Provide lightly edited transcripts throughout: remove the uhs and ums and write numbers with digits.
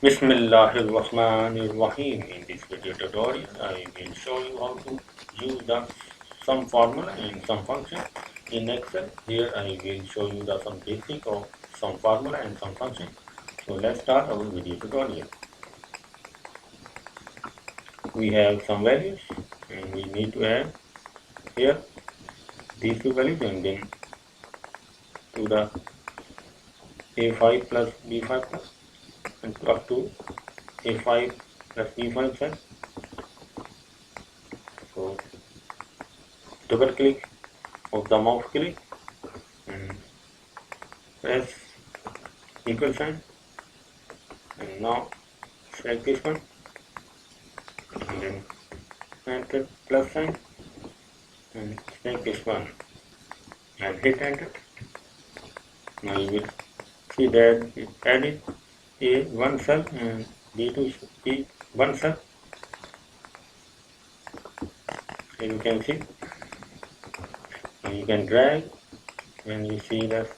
Bismillahirrahmanirrahim. In this video tutorial, I will show you how to use the sum formula and sum function in Excel. Here I will show you the some basic of sum formula and sum function. So let's start our video tutorial. We have some values and we need to add here these two values and then to the A5 plus B5 plus and up to A5 plus B5 cell. So double click of the mouse click and press equal sign, and now select this one and then enter plus sign and select this one and hit enter. Now you will see that it added A1 cell and B2 B1 cell. So you can see. Now you can drag when you see the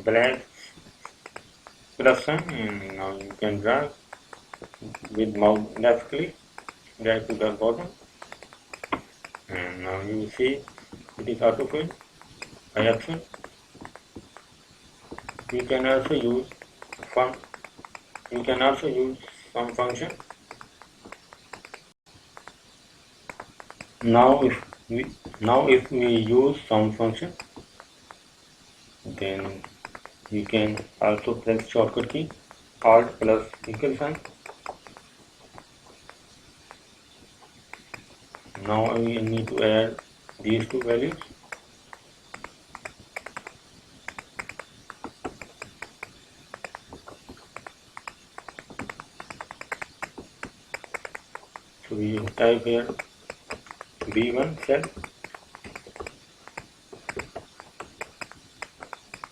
black plus sign, and now you can drag with mouse left click, drag to the bottom, and now you see it is autofill by option. You can also use sum function. Now if we use sum function, then we can also press shortcut key Alt plus equal sign. Now we need to add these two values. So we type here B1 cell,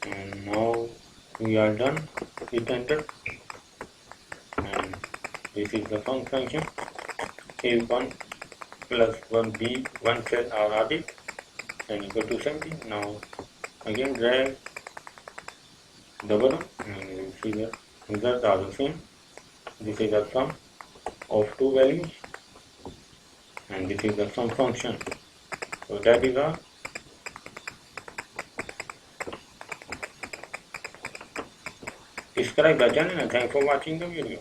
and now we are done. Hit enter, and this is the sum function. A1 plus 1 B1 cell are added and equal to 70. Now again drag the bottom and you will see the results are the same. This is the sum of two values and this is the sum function. So that is all. Subscribe the channel and thanks for watching the video.